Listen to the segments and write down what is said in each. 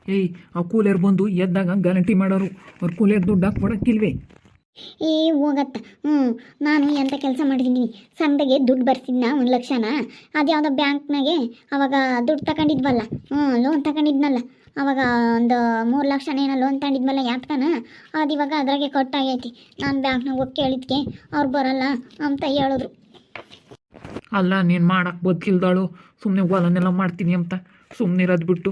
ಏಯ್ ಆ ಕೂಲಿಯರ್ ಬಂದು ಎದ್ದಾಗ ಗ್ಯಾರಂಟಿ ಮಾಡೋರು ಅವ್ರು ಕೂಲಿಯರ್ ದುಡ್ಡು ಕೊಡಕ್ಕಿಲ್ವೇ? ಏ ಹೋಗತ್ತ. ನಾನು ಎಂಥ ಕೆಲಸ ಮಾಡಿದ್ದೀನಿ, ಸಂಘದಾಗೆ ದುಡ್ಡು ಬರ್ತಿದ್ನ 1,00,000ನ, ಅದ್ಯಾವುದೋ ಬ್ಯಾಂಕ್ನಾಗೆ ಅವಾಗ ದುಡ್ಡು ತಗೊಂಡಿದ್ವಲ್ಲ, ಲೋನ್ ತಗೊಂಡಿದ್ನಲ್ಲ, ಅವಾಗ ಒಂದು 3,00,000 ಏನೋ ಲೋನ್ ತಗೊಂಡಿದ್ವಲ್ಲ ಯಾತ್ಕನ, ಅದು ಇವಾಗ ಅದ್ರಾಗೆ ಕಟ್ಟಾಗೈತಿ. ನಾನು ಬ್ಯಾಂಕ್ನಾಗ ಹೋಗಿ ಕೇಳಿದ್ಕೆ ಅವ್ರು ಬರಲ್ಲ ಅಂತ ಹೇಳಿದ್ರು. ಅಲ್ಲ ನೀನು ಮಾಡಕ್ಕೆ ಬದುಕಿಲ್ದಾಳು, ಸುಮ್ಮನೆ ಹೊಲನೆಲ್ಲ ಮಾಡ್ತೀನಿ ಅಂತ ಸುಮ್ಮನಿರೋದು ಬಿಟ್ಟು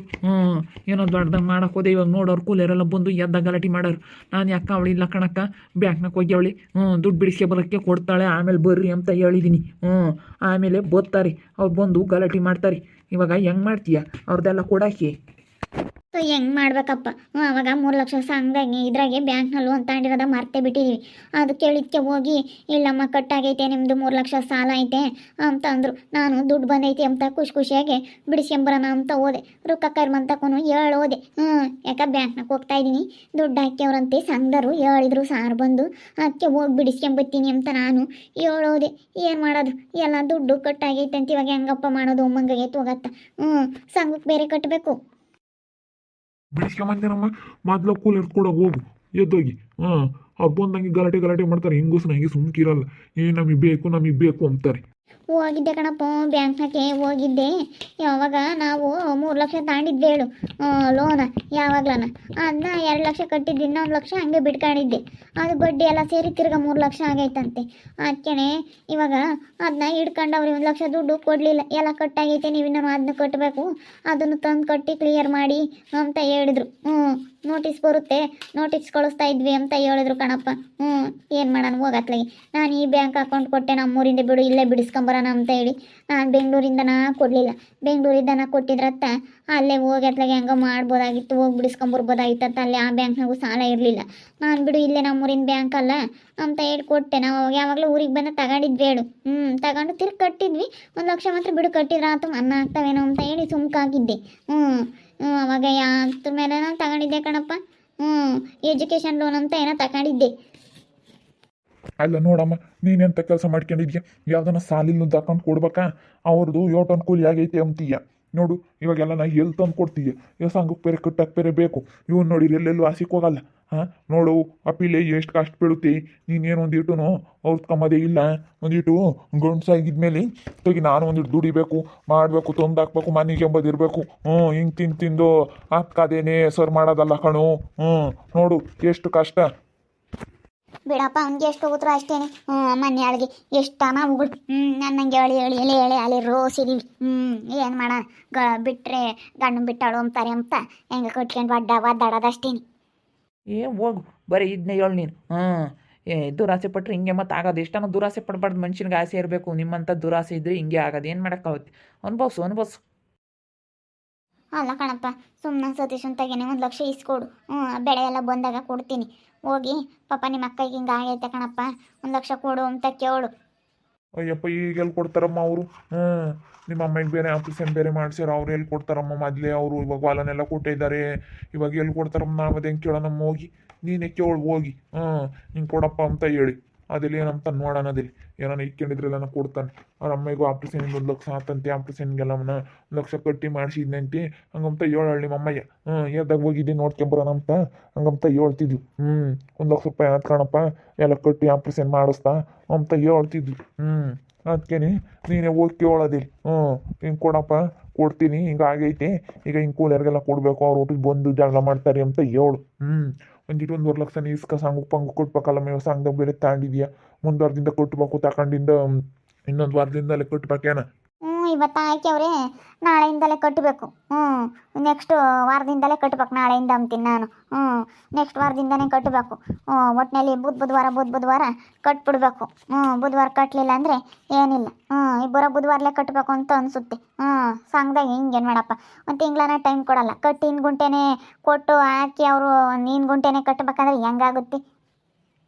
ಏನೋ ದೊಡ್ಡದಾಗ ಮಾಡಕ್ಕೆ ಹೋದೆ. ಇವಾಗ ನೋಡೋರು ಕೂಲಿಯರೆಲ್ಲ ಬಂದು ಎದ್ದಾಗ ಗಲಾಟೆ ಮಾಡೋರು. ನಾನು ಯಾಕೆ ಅವಳಿ ಇಲ್ಲ ಕಣಕ್ಕ, ಬ್ಯಾಂಕ್ನಾಗ ಹೋಗಿ ಅವಳಿ ದುಡ್ಡು ಬಿಡಿಸ್ಕೆ ಬರೋಕ್ಕೆ ಕೊಡ್ತಾಳೆ, ಆಮೇಲೆ ಬರ್ರಿ ಅಂತ ಹೇಳಿದ್ದೀನಿ. ಆಮೇಲೆ ಬರ್ತಾರೆ ಅವ್ರು ಬಂದು ಗಲಾಟೆ ಮಾಡ್ತಾರೆ. ಇವಾಗ ಹೆಂಗೆ ಮಾಡ್ತೀಯ ಅವ್ರದ್ದೆಲ್ಲ ಕೊಡಾಕಿ? ಸೊ ಹೆಂಗೆ ಮಾಡ್ಬೇಕಪ್ಪ? ಅವಾಗ 3,00,000 ಸಂಘದಾಗೆ ಇದ್ರಾಗೆ ಬ್ಯಾಂಕ್ನಲ್ಲಿ ಲೋನ್ ತಗೊಂಡಿರೋದ ಮರ್ತೇ ಬಿಟ್ಟಿದ್ದೀವಿ. ಅದು ಕೇಳಿದ್ಕೆ ಹೋಗಿ ಇಲ್ಲಮ್ಮ ಕಟ್ಟಾಗೈತೆ, ನಿಮ್ಮದು 3,00,000 ಸಾಲ ಐತೆ ಅಂತ ಅಂದರು. ನಾನು ದುಡ್ಡು ಬಂದೈತೆ ಅಂತ ಖುಷಿಯಾಗಿ ಬಿಡಿಸ್ಕೊಂಬರೋಣ ಅಂತ ಹೋದೆ. ರೊಕ್ಕ ಕರ್ಮಂತಕ್ಕೂ ಹೇಳೋದೆ. ಯಾಕೆ ಬ್ಯಾಂಕ್ನಾಗ ಹೋಗ್ತಾ ಇದ್ದೀನಿ, ದುಡ್ಡು ಹಾಕ್ಯವ್ರಂತೆ ಸಂಘದವರು ಹೇಳಿದ್ರು ಸಾರು ಬಂದು, ಅದಕ್ಕೆ ಹೋಗಿ ಬಿಡಿಸ್ಕೊಂಬತ್ತೀನಿ ಅಂತ ನಾನು ಹೇಳೋದೆ. ಏನು ಮಾಡೋದು, ಎಲ್ಲ ದುಡ್ಡು ಕಟ್ಟಾಗೈತೆ ಅಂತ ಇವಾಗ ಹೆಂಗಪ್ಪ ಮಾಡೋದು? ಒಮ್ಮಂಗೆ ಹೋಗತ್ತ. ಸಂಘಕ್ಕೆ ಬೇರೆ ಕಟ್ಟಬೇಕು. ಬಿಡಿಸ್ಕೊಂಬಂದೇನಮ್ಮ, ಮೊದ್ಲು ಕೂಲಿಯರ್ ಕೂಡ ಹೋಗು ಎದ್ದೋಗಿ. ಅವ್ರು ಬಂದಂಗೆ ಗಲಾಟೆ ಮಾಡ್ತಾರೆ. ಹೆಂಗಸ್ನಾಗೆ ಸುಮ್ಕಿರಲ್ಲ. ನಮಗೆ ಬೇಕು ಅಂತಾರೆ. ಹೋಗಿದ್ದೆ ಕಣಪ್ಪ, ಬ್ಯಾಂಕ್ನಾಗೆ ಹೋಗಿದ್ದೆ. ಯಾವಾಗ ನಾವು 3,00,000 ತಗೊಂಡಿದ್ದೆ ಹೇಳು ಲೋನ, ಯಾವಾಗ್ಲನ ಅದನ್ನ 2,00,000 ಕಟ್ಟಿದ್ದು, ಇನ್ನೊಂದು 1,00,000 ಹಂಗೆ ಬಿಟ್ಕೊಂಡಿದ್ದೆ. ಅದು ಬಡ್ಡಿ ಎಲ್ಲ ಸೇರಿ ತಿರ್ಗಾ 3,00,000 ಆಗೈತಂತೆ. ಅದಕ್ಕೆ ಇವಾಗ ಅದನ್ನ ಹಿಡ್ಕೊಂಡು ಅವ್ರಿಗೆ 1,00,000 ದುಡ್ಡು ಕೊಡಲಿಲ್ಲ, ಎಲ್ಲ ಕಟ್ಟಾಗೈತೆ, ನೀವು ಇನ್ನೂ ಅದನ್ನ ಕಟ್ಟಬೇಕು, ಅದನ್ನು ತಂದು ಕಟ್ಟಿ ಕ್ಲಿಯರ್ ಮಾಡಿ ಅಂತ ಹೇಳಿದ್ರು. ನೋಟಿಸ್ ಬರುತ್ತೆ, ನೋಟಿಸ್ ಕಳಿಸ್ತಾ ಇದ್ವಿ ಅಂತ ಹೇಳಿದ್ರು ಕಣಪ್ಪ. ಏನು ಮಾಡೋಣ ಹೋಗತ್ಲಾಗಿ. ನಾನು ಈ ಬ್ಯಾಂಕ್ ಅಕೌಂಟ್ ಕೊಟ್ಟೆ, ನಮ್ಮೂರಿಂದ ಬಿಡು ಇಲ್ಲೇ ಬಿಡಿಸ್ಕೊಂಬರೋಣ ಅಂತ ಹೇಳಿ ನಾನು ಬೆಂಗಳೂರಿಂದ ಕೊಡಲಿಲ್ಲ. ಬೆಂಗಳೂರಿಂದ ಕೊಟ್ಟಿದ್ರತ್ತ ಅಲ್ಲೇ ಹೋಗತ್ಲಾಗೆ ಹೆಂಗೋ ಮಾಡ್ಬೋದಾಗಿತ್ತು, ಹೋಗಿ ಬಿಡಿಸ್ಕೊಂಬರ್ಬೋದಾಗಿತ್ತು ಅಂತ. ಅಲ್ಲಿ ಆ ಬ್ಯಾಂಕ್ನಾಗೂ ಸಾಲ ಇರಲಿಲ್ಲ. ನಾನು ಬಿಡು ಇಲ್ಲೇ ನಮ್ಮೂರಿನ ಬ್ಯಾಂಕ್ ಅಲ್ಲ ಅಂತ ಹೇಳಿ ಕೊಟ್ಟೆ. ನಾವು ಯಾವಾಗಲೂ ಊರಿಗೆ ಬಂದು ತಗೊಂಡಿದ್ವಿ ಹೇಳು. ತಗೊಂಡು ತಿರ್ಗಿ ಕಟ್ಟಿದ್ವಿ. 1,00,000 ಮಾತ್ರ ಬಿಡು ಕಟ್ಟಿದ್ರ ಆತು, ಅನ್ನ ಆಗ್ತಾವೇನೋ ಅಂತ ಹೇಳಿ ಸುಮ್ಕಾಗಿದ್ದೆ. ಅವಾಗ ಯಾತ್ರ ಮೇಲೆ ನಾನು ತಗೊಂಡಿದ್ದೆ ಕಣಪ್ಪ. ಎಜುಕೇಷನ್ ಲೋನ್ ಅಂತ ಏನೋ ತಗೊಂಡಿದ್ದೆ. ಅಲ್ಲ ನೋಡಮ್ಮ, ನೀನೆಂತ ಕೆಲಸ ಮಾಡ್ಕೊಂಡಿದ್ಯಾ? ಯಾವ್ದನ್ನ ಸಾಲಿಲ್ಲ ತಕೊಂಡು ಕೊಡ್ಬೇಕಾ? ಅವ್ರದ್ದು 7 ಟನ್ ಕೂಲಿ ಆಗೈತೆ ಅಂತೀಯ. ನೋಡು ಇವಾಗೆಲ್ಲ ನಾ ಎಲ್ಲಿ ತಂದು ಕೊಡ್ತೀಯ? ಸಂಘಕ್ಕೆ ಬೇರೆ ಕಟ್ಟಕ್ಕೆ ಬೇರೆ ಬೇಕು. ಇವ್ನು ನೋಡಿ ಎಲ್ಲೆಲ್ಲೂ ಆಸಿಕ್ ಹೋಗಲ್ಲ. ನೋಡು ಅಪ್ಪಿಲೆ ಎಷ್ಟು ಕಷ್ಟ ಬೀಳುತ್ತೆ. ನೀನೇನು ಒಂದಿಟ್ಟು ಅವ್ರದ್ದು ಕಮ್ಮದೇ ಇಲ್ಲ. ಒಂದಿಟ್ಟು ಗಂಡ್ಸಾಗಿದ್ಮೇಲೆ ತೆಗಿ, ನಾನು ಒಂದಿಟ್ಟು ದುಡಿಬೇಕು, ಮಾಡಬೇಕು, ತಂದು ಹಾಕ್ಬೇಕು, ಮನೆಗೆ ಎಂಬುದಿರಬೇಕು. ಹಿಂಗೆ ತಿಂದು ಹಾಕಾದೇನೆ ಸರ್ ಮಾಡೋದಲ್ಲ ಕಣು. ನೋಡು ಎಷ್ಟು ಕಷ್ಟ. ಬಿಡಪ್ಪ, ಅವ್ನಿಗೆ ಎಷ್ಟು ಹೋಗುತ್ತೋ ಅಷ್ಟೇನೆ. ಮನೆ ಅಳಿಗೆ ಎಷ್ಟು ನಾವುಗಳು ನನ್ನಂಗೆ ಹೇಳಿ ಅಲ್ಲಿ ರೋಸಿದೀವಿ. ಏನು ಮಾಡೋಣ, ಬಿಟ್ಟರೆ ಗಂಡು ಬಿಟ್ಟಾಳು ಅಂತಾರೆ ಅಂತ ಹೆಂಗೆ ಕಟ್ಕೊಂಡು ಒದ್ದಾಡೋದಷ್ಟೇನೆ. ಹೋಗು, ಬರೀ ಇದನ್ನೇ ಹೇಳು ನೀನು. ದುರಾಸೆ ಪಟ್ಟರೆ ಹಿಂಗೆ ಮತ್ತೆ ಆಗೋದು. ಎಷ್ಟನೋ ದುರಾಸೆ ಪಡಬಾರ್ದು, ಮನುಷ್ಯನಿಗೆ ಆಸೆ ಇರಬೇಕು. ನಿಮ್ಮಂಥ ದುರಾಸೆ ಇದ್ರೆ ಹಿಂಗೆ ಆಗೋದು. ಏನು ಮಾಡೋಕ್ಕಾಗುತ್ತೆ? ಅನ್ಭವ್ಸು. ಅಲ್ಲ ಕಣಪ್ಪ, ಸುಮ್ಮನೆ ಸತೀಶ್ ಅಂತಾಗೇನೆ 1,00,000 ಇಸ್ಕೊಡು. ಬೆಳೆ ಎಲ್ಲ ಬಂದಾಗ ಕೊಡ್ತೀನಿ. ಹೋಗಿ ಪಾಪ ನಿಮ್ಮ ಅಕ್ಕಗೆ ಹಿಂಗೆ ಆಗೈತೆ ಕಣಪ್ಪ, 1,00,000 ಕೊಡು ಅಂತ ಕೇಳು. ಅಯ್ಯಪ್ಪ, ಈಗ ಎಲ್ಲಿ ಕೊಡ್ತಾರಮ್ಮ ಅವರು? ನಿಮ್ಮ ಅಮ್ಮಗೆ ಬೇರೆ ಆಪರೇಷನ್ ಬೇರೆ ಮಾಡ್ಸ್ಯಾರ, ಅವ್ರು ಎಲ್ಲಿ ಕೊಡ್ತಾರಮ್ಮ? ಮೊದಲೇ ಅವರು ಇವಾಗ ಹೊಲನೆಲ್ಲ ಕೊಟ್ಟಿದ್ದಾರೆ. ಇವಾಗ ಎಲ್ಲಿ ಕೊಡ್ತಾರಮ್ಮ? ನಾವು ಅದು ಹೆಂಗೆ ಕೇಳೋಣಮ್ಮ? ಹೋಗಿ ನೀನೇ ಕೇಳು ಹೋಗಿ. ಹಿಂಗೆ ಕೊಡಪ್ಪ ಅಂತ ಹೇಳಿ, ಅದೆಲ್ಲ ಏನಂತ ನೋಡೋಣ. ಅದಿಲ್ಲಿ ಏನಾನ ಇಕ್ಕೊಂಡಿದ್ರೆಲ್ಲ ನಾನು ಕೊಡ್ತಾನೆ. ಅವ್ರ ಅಮ್ಮಿಗೂ ಆಪ್ರೇಷನ್ಗೆ 1,00,000 ಆತಂತೆ. ಆಪ್ರೇಷನ್ಗೆಲ್ಲ 1,00,000 ಕಟ್ಟಿ ಮಾಡಿಸಿದ್ನಂತೆ. ಹಂಗಂತ ಹೇಳಳ್ಳಿ ನಿಮ್ಮ ಅಮ್ಮಯ್ಯ. ಎದ್ದಾಗ ಹೋಗಿದ್ದೆ ನೋಡ್ಕೊಂಬರೋಣ ಅಂತ ಹಂಗಂತ ಹೇಳ್ತಿದ್ವಿ. 1,00,000 ರೂಪಾಯಿ ಆತ್ ಕಣಪ್ಪ, ಎಲ್ಲ ಕಟ್ಟಿ ಆಪ್ರೇಷನ್ ಮಾಡಿಸ್ತಾ ಅಂತ ಹೇಳ್ತಿದ್ವಿ. ಅದಕ್ಕೆ ನೀನೇ ಹೋಗಿ ಕೇಳೋದಿಲ್ಲ. ಹಿಂಗೆ ಕೊಡಪ್ಪ, ಕೊಡ್ತೀನಿ, ಹಿಂಗೆ ಆಗೈತೆ, ಈಗ ಹಿಂಗೆ ಕೂಲಿಯರ್ಗೆಲ್ಲ ಕೊಡಬೇಕು, ಅವ್ರು ಒಟ್ಟಿಗೆ ಬಂದು ಜಗಳ ಮಾಡ್ತಾರೆ ಅಂತ ಹೇಳು. ಒಂದಿಟ್ಟು 1,00,000 ಇಸ್ಕ ಸಂಘಕ್ಕೆ ಪಂಗು ಕೊಟ್ಬೇಕಲ್ಲ. ಮೇವು ಸಂಘದಾಗ ಬೇರೆ ತಗೊಂಡಿದ್ಯಾ, ಮುಂದೆ ವಾರದಿಂದ ಕಟ್ಟಬೇಕು, ತಗೊಂಡಿಂದ ಇನ್ನೊಂದು ವಾರದಿಂದಲೇ ಕಟ್ಬೇಕೇನ? ಇವತ್ತು ಹಾಕ್ಯವ್ರೆ, ನಾಳೆಯಿಂದಲೇ ಕಟ್ಟಬೇಕು. ನೆಕ್ಸ್ಟ್ ವಾರದಿಂದಲೇ ಕಟ್ಟಬೇಕು. ನಾಳೆಯಿಂದ ಅಂತೀನಿ ನಾನು. ನೆಕ್ಸ್ಟ್ ವಾರದಿಂದನೇ ಕಟ್ಟಬೇಕು. ಒಟ್ಟಿನಲ್ಲಿ ಬುಧವಾರ ಕಟ್ಬಿಡ್ಬೇಕು. ಬುಧವಾರ ಕಟ್ಟಲಿಲ್ಲ ಅಂದರೆ ಏನಿಲ್ಲ. ಬರೋ ಬುಧವಾರಲೇ ಕಟ್ಟಬೇಕು ಅಂತ ಅನಿಸುತ್ತೆ. ಸಂಘದಾಗ ಹಿಂಗೇನು ಮಾಡಪ್ಪ, ಒಂದು ತಿಂಗಳನ್ನ ಟೈಮ್ ಕೊಡಲ್ಲ. ಕಟ್ಟಿ ಇನ್ನು ಗುಂಟೆನೇ ಕೊಟ್ಟು ಹಾಕಿ ಅವರು ನೀನು ಗುಂಟೆನೇ ಕಟ್ಟಬೇಕಂದ್ರೆ ಹೆಂಗಾಗುತ್ತೆ?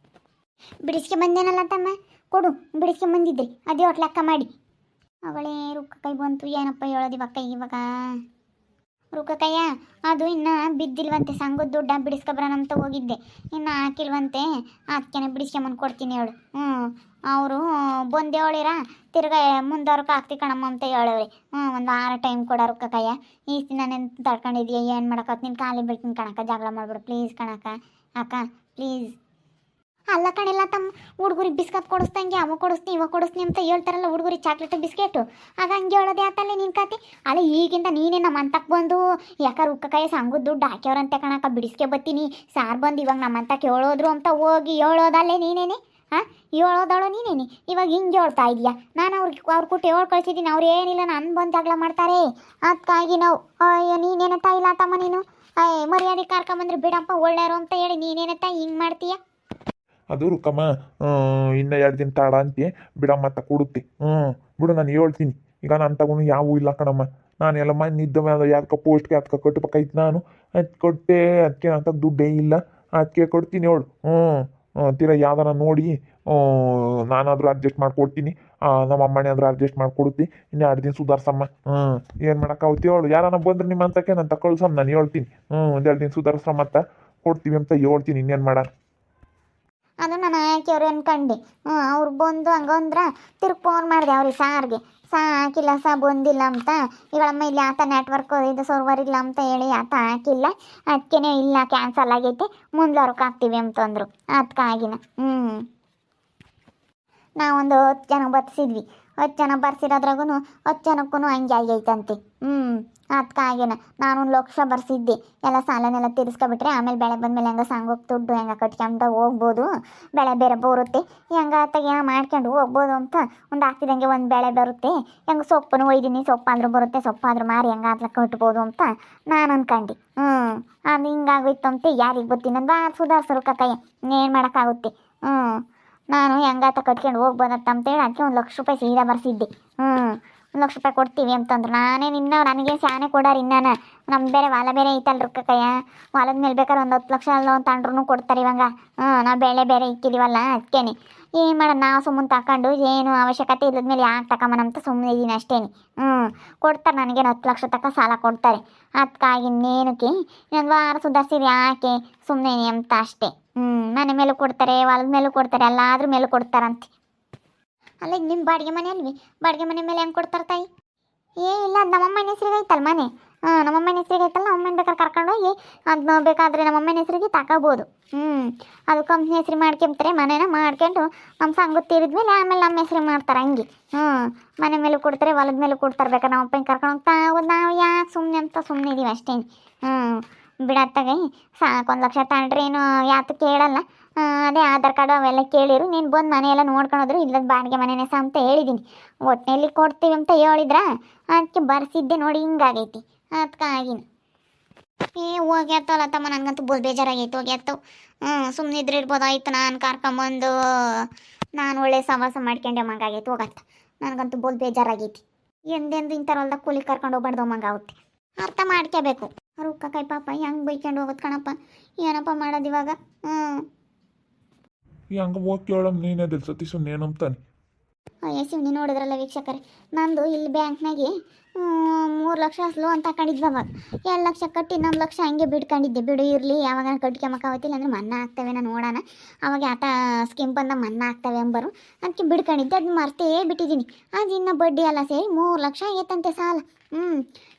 ಬಿಡಿಸ್ಕೆ ಬಂದೇನಲ್ಲ ತಮ್ಮ, ಕೊಡು. ಬಿಡಿಸ್ಕೆ ಬಂದಿದ್ರಿ ಅದೇ ಒಟ್ಟು ಲೆಕ್ಕ ಮಾಡಿ. ಅವಳೇ ರುಕ್ಕ ಕೈ ಬಂತು. ಏನಪ್ಪ ಹೇಳೋದು ಇವಾಗ ರುಕ್ಕಕಯ್ಯ, ಅದು ಇನ್ನು ಬಿದ್ದಿಲ್ವಂತೆ. ಸಂಘದ ದುಡ್ಡ ಬಿಡಿಸ್ಕೊಬರೋಣ ಅಂತ ಹೋಗಿದ್ದೆ, ಇನ್ನು ಹಾಕಿಲ್ವಂತೆ. ಅದಕ್ಕೆ ಬಿಡಿಸ್ಕೊಂಬಂದು ಕೊಡ್ತೀನಿ ಹೇಳು. ಅವರು ಬಂದು ಹೇಳಿರ ತಿರ್ಗಾ ಮುಂದವ್ರಕ್ಕೆ ಆಗ್ತಿ ಕಣಮ್ಮ ಅಂತ ಹೇಳವ್ರಿ. ಒಂದು 6 ಟೈಮ್ ಕೊಡೋರು ಕಯ್ಯ. ಈ ನಾನೇನು ತಡ್ಕೊಂಡಿದ್ಯಾ, ಏನು ಮಾಡಕತ್ ನಿನ್ನ ಕಾಲಿ ಬೀಳ್ತೀನಿ ಕಣಕ್ಕ, ಜಗಳ ಮಾಡ್ಬಿಡು ಪ್ಲೀಸ್ ಕಣಕ್ಕ, ಅಕ್ಕ ಪ್ಲೀಸ್. ಅಲ್ಲ ಕಣಿಲ್ಲ ತಮ್ಮ, ಹುಡುಗರಿಗೆ ಬಿಸ್ಕತ್ ಕೊಡಿಸ್ದಂಗೆ ಅವ ಕೊಡಿಸ್ತೀನಿ ಇವ ಕೊಡಿಸ್ತೀನಿ ಅಂತ ಹೇಳ್ತಾರಲ್ಲ ಹುಡುಗರಿಗೆ ಚಾಕ್ಲೇಟು ಬಿಸ್ಕೆಟು, ಆಗ ಹಂಗೆ ಹೇಳೋದೇ ಆತಲ್ಲ ನಿನ್ನ ಕತೆ. ಅಲ್ಲ ಈಗಿಂದ ನೀನೇ ನಮ್ಮ ಅಂತಕ್ಕೆ ಬಂದು ಯಾಕೆ ಉಕ್ಕಕಾಯಿ ಸಂಗದ ದುಡ್ಡು ಹಾಕ್ಯವ್ರಂತೆ ಕಣಕ್ಕ, ಬಿಡಿಸ್ಕೆ ಬತ್ತೀನಿ ಸಾರು ಬಂದು ಇವಾಗ ನಮ್ಮ ಅಂತಕ್ಕೆ ಹೇಳೋದ್ರು ಅಂತ ಹೋಗಿ ಹೇಳೋದಲ್ಲೇ ನೀನೇನೆ. ಹಾಂ ಹೇಳೋದಳು ನೀನೇನೆ, ಇವಾಗ ಹಿಂಗೆ ಹೇಳ್ತಾ ಇದೆಯಾ. ನಾನು ಅವ್ರ ಕೊಟ್ಟು ಹೇಳಿ ಕಳಿಸಿದ್ದೀನಿ, ಅವ್ರು ಏನಿಲ್ಲ ನಾನು ಬಂದು ಜಗಳ ಮಾಡ್ತಾರೆ ಅದಕ್ಕಾಗಿ ನಾವು. ಅಯ್ಯೋ ನೀನೇನತ್ತ ಇಲ್ಲ ತಮ್ಮ ನೀನು, ಮರ್ಯಾದೆ ಕರ್ಕೊಂಬಂದ್ರೆ ಬಿಡಪ್ಪ ಒಳ್ಳೆಯರು ಅಂತ ಹೇಳಿ ನೀನೇನತ್ತ ಹಿಂಗೆ ಮಾಡ್ತೀಯ. ಅದು ರುಕ್ಕಮ್ಮ ಇನ್ನು 2 ದಿನ ತಾಡ ಅಂತೆ ಬಿಡಮ್ಮ ಅಂತ ಕೊಡುತ್ತೆ. ಬಿಡು ನಾನು ಹೇಳ್ತೀನಿ. ಈಗ ನಾನು ತಗೊಂಡು ಯಾವೂ ಇಲ್ಲ ಕಣಮ್ಮ. ನಾನು ಎಲ್ಲ ಮನೆ ಇದ್ದ ಮೇಲೆ ಯಾಕೆ ಪೋಸ್ಟ್ಗೆ ಅದಕ್ಕೆ ಕಟ್ಟಬೇಕಾಯ್ತು ನಾನು. ಅದು ಕೊಟ್ಟೆ, ಅದಕ್ಕೆ ಅಂತ ದುಡ್ಡೇ ಇಲ್ಲ, ಅದಕ್ಕೆ ಕೊಡ್ತೀನಿ ಹೇಳು. ತೀರಾ ಯಾವ್ದಾರ ನೋಡಿ ನಾನಾದರೂ ಅಡ್ಜಸ್ಟ್ ಮಾಡ್ಕೊಡ್ತೀನಿ, ನಮ್ಮ ಅಮ್ಮನೇ ಆದರೂ ಅಡ್ಜಸ್ಟ್ ಮಾಡ್ಕೊಡುತ್ತಿ. ಇನ್ನು 2 ದಿನ ಸುಧಾರ್ಸಮ್ಮ. ಏನು ಮಾಡೋಕ್ಕಾಗುತ್ತೆ ಹೇಳು. ಯಾರನ್ನ ಬಂದ್ರೆ ನಿಮ್ಮ ಅಂತಕ್ಕೆ ನಾನು ಕಳ್ಸಮ್ಮ, ನಾನು ಹೇಳ್ತೀನಿ. 1-2 ದಿನ ಸುಧಾರಿಸಮ್ಮ ಅಂತ ಕೊಡ್ತೀವಿ ಅಂತ ಹೇಳ್ತೀನಿ. ಇನ್ನೇನು ಮಾಡೋಣ. ಅದು ನಾನು ಆಕೆಯವ್ರು ಅನ್ಕಂಡು ಅವ್ರು ಬಂದು ಹಂಗಂದ್ರೆ ತಿರ್ಗಿ ಫೋನ್ ಮಾಡಿದೆ ಅವ್ರಿಗೆ ಸಾರಿಗೆ, ಹಾಕಿಲ್ಲ ಬಂದಿಲ್ಲ ಅಂತ. ಇವಳಮ್ಮ ಇಲ್ಲಿ ಆತ ನೆಟ್ವರ್ಕ್ ಇದು ಸರ್ವರ್ ಇಲ್ಲ ಅಂತ ಹೇಳಿ ಆತ ಹಾಕಿಲ್ಲ, ಅದಕ್ಕೇ ಇಲ್ಲ ಕ್ಯಾನ್ಸಲ್ ಆಗೈತೆ, ಮುಂದ್ಲವ್ರಕ್ಕೆ ಹಾಕ್ತೀವಿ ಅಂತಂದರು. ಅದಕ್ಕಾಗಿನ ನಾವೊಂದು 10 ಜನ ಬರ್ಸಿದ್ವಿ. 10 ಜನ ಬರ್ಸಿರೋದ್ರಾಗೂ 10 ಜನಕ್ಕೂ ಹಂಗೆ ಆಗೈತಂತೆ. ಅದಕ್ಕಾಗಿನ ನಾನು 1 ಲಕ್ಷ ಬರ್ಸಿದ್ದೆ. ಎಲ್ಲ ಸಾಲನೆಲ್ಲ ತೀರಿಸ್ಕೊಬಿಟ್ರೆ ಆಮೇಲೆ ಬೆಳೆ ಬಂದಮೇಲೆ ಹೆಂಗೆ ಸಂಗೋಗಿ ದುಡ್ಡು ಹೆಂಗೆ ಕಟ್ಕೊಂಡು ಹೋಗ್ಬೋದು, ಬೆಳೆ ಬೇರೆ ಬರುತ್ತೆ, ಹೆಂಗೆ ಆತಾಗ ಏನೋ ಮಾಡ್ಕೊಂಡು ಹೋಗ್ಬೋದು ಅಂತ ಒಂದು ಹಾಕ್ತಿದಂಗೆ ಒಂದು ಬೆಳೆ ಬರುತ್ತೆ. ಹೆಂಗೆ ಸೊಪ್ಪನ್ನು ಒಯ್ದೀನಿ, ಸೊಪ್ಪಾದರೂ ಬರುತ್ತೆ, ಸೊಪ್ಪಾದರೂ ಮಾರಿ ಹೆಂಗೆ ಆತ್ಲ ಕಟ್ಬೋದು ಅಂತ ನಾನು ಅನ್ಕಂಡು. ಅದು ಹಿಂಗಾಗೋಯ್ತು ಅಂತ ಯಾರಿಗೆ ಗೊತ್ತಿ, ನನ್ನ ಬಾರ್ ಸುಧಾರಿಸರು ಕಕ್ಕಯ್ಯ, ಇನ್ನೇನು ಮಾಡೋಕ್ಕಾಗುತ್ತೆ. ನಾನು ಹೆಂಗಾತ ಕಟ್ಕೊಂಡು ಹೋಗ್ಬೋದತ್ತ ಅಂತೇಳಿ ಅದಕ್ಕೆ 1 ಲಕ್ಷ ರೂಪಾಯಿ ಸೀದಾ ಬರ್ಸಿದ್ದೆ. 1 ಲಕ್ಷ ರೂಪಾಯಿ ಕೊಡ್ತೀವಿ ಅಂತಂದ್ರೆ ನಾನೇ ನನಗೆ ಶಾನೆ ಕೊಡಾರ. ಇನ್ನೇನು ನಮ್ಮ ಬೇರೆ ಹೊಲ ಬೇರೆ ಐತಲ್ಲ ಕಯ್ಯ, ಹೊಲದ ಮೇಲೆ ಬೇಕಾದ್ರೆ 10 ಲಕ್ಷ ಅಲ್ಲ ತಂಡ್ರೂ ಕೊಡ್ತಾರೆ ಇವಾಗ. ನಾವು ಬೆಳೆ ಬೇರೆ ಇಕ್ಕಿದೀವಲ್ಲ, ಅದಕ್ಕೇನೆ ಏನು ಮಾಡೋದು, ನಾವು ಸುಮ್ಮನೆ ತಗೊಂಡು ಏನು ಅವಶ್ಯಕತೆ ಇಲ್ಲದ್ಮೇಲೆ ಯಾಕೆ ತಗೊಂಬನಂತ ಸುಮ್ಮನೆ ಇದ್ದೀನಿ ಅಷ್ಟೇನೆ. ಕೊಡ್ತಾರೆ ನನಗೇನು 10 ಲಕ್ಷ ತನಕ ಸಾಲ ಕೊಡ್ತಾರೆ. ಅದಕ್ಕಾಗಿ ಇನ್ನೇನಕ್ಕೆ ಇನ್ನೊಂದು ವಾರ ಸುಧಾರಿಸಿರಿ ಯಾಕೆ ಸುಮ್ಮನೆ ಅಂತ ಅಷ್ಟೇ. ಮನೆ ಮೇಲೂ ಕೊಡ್ತಾರೆ, ಹೊಲದ ಮೇಲೂ ಕೊಡ್ತಾರೆ, ಎಲ್ಲಾದ್ರ ಮೇಲೂ ಕೊಡ್ತಾರಂತೆ. ಅಲ್ಲ ಈಗ ನಿಮ್ಮ ಬಾಡಿಗೆ ಮನೆ ಅಲ್ವಿ, ಬಾಡಿಗೆ ಮನೆ ಮೇಲೆ ಹೆಂಗೆ ಕೊಡ್ತಾರೆ ತಾಯಿ? ಇಲ್ಲ ಅದು ನಮ್ಮಮ್ಮನ ಹೆಸ್ರಿಗೆ ಐತಲ್ಲ ಮನೆ. ನಮ್ಮಮ್ಮನ ಹೆಸ್ರಿಗೆ ಐತಲ್ಲ, ನಮ್ಮಮ್ಮನ ಬೇಕಾದ್ರೆ ಕರ್ಕೊಂಡೋಗಿ ಅದನ್ನ ಬೇಕಾದರೆ ನಮ್ಮಮ್ಮನ ಹೆಸ್ರಿಗೆ ತಗೋಬೋದು. ಅದು ಕಂಪ್ನಿ ಹೆಸ್ರು ಮಾಡ್ಕೊಂತಾರೆ, ಮನೇನ ಮಾಡ್ಕೊಂಡು ನಮ್ಮ ಸಂಘ ತೀರಿದ್ಮೇಲೆ ಆಮೇಲೆ ನಮ್ಮ ಹೆಸ್ರಿಗೆ ಮಾಡ್ತಾರೆ ಹಂಗೆ. ಮನೆ ಮೇಲೂ ಕೊಡ್ತಾರೆ, ಹೊಲದ ಮೇಲೂ ಕೊಡ್ತಾರೆ. ಬೇಕಾದ್ರೆ ನಮ್ಮ ಅಪ್ಪನ ಕರ್ಕೊಂಡು ಹೋಗ್ತಾ ನಾವು ಯಾಕೆ ಸುಮ್ಮನೆ ಅಂತ ಸುಮ್ಮನೆ ಇದೀವಿ ಅಷ್ಟೇ. ಬಿಡತ್ತಾಗೆ ಸಾಕು, 1 ಲಕ್ಷ ತಗೊಂಡ್ರೆ ಏನು ಯಾತು ಕೇಳಲ್ಲ. ಅದೇ ಆಧಾರ್ ಕಾರ್ಡು ಅವೆಲ್ಲ ಕೇಳಿರು, ನೀನು ಬಂದು ಮನೆಯೆಲ್ಲ ನೋಡ್ಕೊಂಡೋದ್ರು, ಇಲ್ಲದ ಬಾಡಿಗೆ ಮನೆನೇ ಸಹ ಅಂತ ಹೇಳಿದ್ದೀನಿ. ಒಟ್ಟಿನಲ್ಲಿ ಕೊಡ್ತೀವಿ ಅಂತ ಹೇಳಿದ್ರ, ಅದಕ್ಕೆ ಬರ್ಸಿದ್ದೆ ನೋಡಿ ಹಿಂಗಾಗೈತಿ. ಅದಕ್ಕಾಗಿನ ಹೋಗ್ಯಾತಲ್ಲ ತಮ್ಮ, ನನಗಂತೂ ಬೋಲ್ ಬೇಜಾರಾಗೈತೆ. ಹೋಗ್ಯಾತವು ಸುಮ್ಮನೆ ಇದ್ರೆ ಇರ್ಬೋದಾಯ್ತು, ನಾನು ಕರ್ಕೊಂಬಂದು ನಾನು ಒಳ್ಳೆ ಸವಾಸ ಮಾಡ್ಕೊಂಡೆ ಮಂಗಾಗೈತೆ. ಹೋಗತ್ತ ನನಗಂತೂ ಬೋಲ್ ಬೇಜಾರಾಗೈತಿ. ಎಂದೆಂದು ಇಂಥರಲ್ದಾಗ ಕೂಲಿ ಕರ್ಕೊಂಡು ಹೋಗ್ಬಾರ್ದು ಮಂಗಾಗುತ್ತೆ. ಅರ್ಥ ಮಾಡ್ಕೋಬೇಕು. ಕೈ ಪಾಪ ಹೆಂಗೆ ಬೈಕೊಂಡು ಹೋಗೋದು ಕಣಪ್ಪ, ಏನಪ್ಪ ಮಾಡೋದು ಇವಾಗ. ಹಂಗೆ ಹೋಗಿ ಕೇಳಮ್, ನೀನೇ ಸತೀಶ್ ಸುಮ್ಮನೆ ಏನಂತಾನೆ. ಅಯ್ಯ ಶಿವ್ನಿ, ನೋಡಿದ್ರಲ್ಲ ವೀಕ್ಷಕರೇ, ನಂದು ಇಲ್ಲಿ ಬ್ಯಾಂಕ್ನಾಗೆ 3 ಲಕ್ಷ ಲೋನ್ ತಗೊಂಡಿದ್ವಿ. ಅವಾಗ 2 ಲಕ್ಷ ಕಟ್ಟಿ 1 ಲಕ್ಷ ಹಂಗೆ ಬಿಡ್ಕೊಂಡಿದ್ದೆ. ಬಿಡು ಇರಲಿ, ಯಾವಾಗ ಕಟ್ಕೊಂಬಕ್ಕಾಗತ್ತಿಲ್ಲ ಅಂದರೆ ಮನ್ನಾ ಆಗ್ತವೆ, ನಾನು ನೋಡೋಣ ಅವಾಗ ಆತ ಸ್ಕೀಮ್ ಬಂದ ಮನ್ನಾ ಆಗ್ತವೆ ಎಂಬರು, ಅದಕ್ಕೆ ಬಿಡ್ಕೊಂಡಿದ್ದೆ. ಅದು ಮರ್ತೇ ಬಿಟ್ಟಿದ್ದೀನಿ. ಅದು ಇನ್ನು ಬಡ್ಡಿ ಎಲ್ಲ ಸೇರಿ 3 ಲಕ್ಷ ಆಗೈತಂತೆ ಸಾಲ.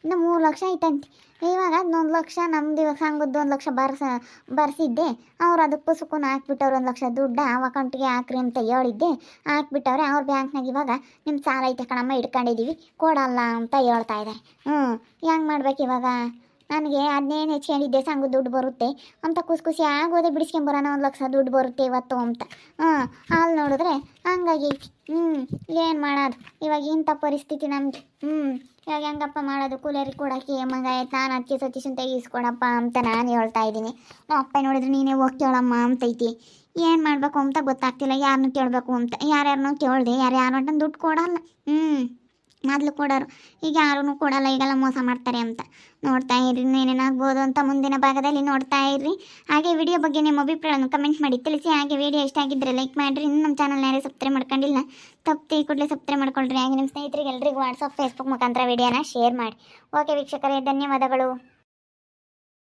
ಇನ್ನು 3 ಲಕ್ಷ ಐತಂತೆ. ಇವಾಗ ಅದು 1 ಲಕ್ಷ ನಮ್ದು ಇವಾಗ ಸಂಘದ್ದು 1 ಲಕ್ಷ ಬರ್ಸಿದ್ದೆ. ಅವ್ರು ಅದಕ್ಕೆ ಪುಸುಕುನ ಹಾಕ್ಬಿಟ್ಟವ್ರು 1 ಲಕ್ಷ ದುಡ್ಡು ಅಕೌಂಟಿಗೆ ಹಾಕ್ರಿ ಅಂತ ಹೇಳಿದ್ದೆ, ಹಾಕ್ಬಿಟ್ಟವ್ರೆ. ಅವ್ರ ಬ್ಯಾಂಕ್ನಾಗ ಇವಾಗ ನಿಮ್ಮ ಸಾಲ ಐತೆ ಕಣಮ್ಮ, ಇಟ್ಕೊಂಡಿದ್ದೀವಿ ಕೊಡಲ್ಲ ಅಂತ ಹೇಳ್ತಾ ಇದ್ದಾರೆ. ಹೆಂಗೆ ಮಾಡ್ಬೇಕು ಇವಾಗ? ನನಗೆ ಅದನ್ನೇನು ಹೆಚ್ಕೊಂಡಿದ್ದೆ, ಸಂಘ ದುಡ್ಡು ಬರುತ್ತೆ ಅಂತ ಖುಷಿ ಆಗೋದೆ, ಬಿಡಿಸ್ಕೊಂಬರೋಣ 1 ಲಕ್ಷ ದುಡ್ಡು ಬರುತ್ತೆ ಇವತ್ತು ಅಂತ. ಅಲ್ಲಿ ನೋಡಿದ್ರೆ ಹಂಗಾಗೈತಿ. ಏನು ಮಾಡೋದು ಇವಾಗ? ಇಂಥ ಪರಿಸ್ಥಿತಿ ನಮಗೆ. ಇವಾಗ ಹೆಂಗಪ್ಪ ಮಾಡೋದು? ಕೂಲಿಯರಿಗೆ ಕೊಡೋಕ್ಕೆ ಮಗ ಆಯ್ತು. ನಾನು ಅದಕ್ಕೆ ಸತೀಶ್ ಅಂತ ಈಸ್ಕೊಡಪ್ಪ ಅಂತ ನಾನು ಹೇಳ್ತಾ ಇದ್ದೀನಿ. ನಮ್ಮ ಅಪ್ಪ ನೋಡಿದ್ರೆ ನೀನೇ ಹೋಗಿ ಕೇಳಮ್ಮ ಅಂತೈತಿ. ಏನು ಮಾಡಬೇಕು ಅಂತ ಗೊತ್ತಾಗ್ತಿಲ್ಲ, ಯಾರನ್ನೂ ಕೇಳಬೇಕು ಅಂತ. ಯಾರ್ಯಾರನ್ನೂ ಕೇಳಿದೆ, ಯಾರು ಅಂತ ದುಡ್ಡು ಕೊಡಲ್ಲ. ಮೊದಲು ಕೊಡೋರು, ಈಗ ಯಾರೂ ಕೊಡಲ್ಲ, ಈಗೆಲ್ಲ ಮೋಸ ಮಾಡ್ತಾರೆ ಅಂತ. ನೋಡ್ತಾ ಇರ್ರಿ, ಏನೇನಾಗ್ಬೋದು ಅಂತ ಮುಂದಿನ ಭಾಗದಲ್ಲಿ ನೋಡ್ತಾ ಇರ್ರಿ. ಹಾಗೆ ವಿಡಿಯೋ ಬಗ್ಗೆ ನಿಮ್ಮ ಅಭಿಪ್ರಾಯವನ್ನು ಕಮೆಂಟ್ ಮಾಡಿ ತಿಳಿಸಿ. ಹಾಗೆ ವಿಡಿಯೋ ಇಷ್ಟ ಆಗಿದ್ದರೆ ಲೈಕ್ ಮಾಡಿರಿ. ಇನ್ನು ನಮ್ಮ ಚಾನಲ್ನ ಯಾರೇ ಸಬ್ಸ್ಕ್ರೈಬ್ ಮಾಡ್ಕೊಂಡಿಲ್ಲ, ತಪ್ಪು ಕೂಡಲೇ ಸಬ್ಸ್ಕ್ರೈಬ್ ಮಾಡ್ಕೊಳ್ರಿ. ಹಾಗೆ ನಿಮ್ಮ ಸ್ನೇಹಿತರಿಗೆ ಎಲ್ರಿಗೂ ವಾಟ್ಸಪ್ ಫೇಸ್ಬುಕ್ ಮುಖಾಂತರ ವಿಡಿಯೋನ ಶೇರ್ ಮಾಡಿ. ಓಕೆ ವೀಕ್ಷಕರೇ, ಧನ್ಯವಾದಗಳು.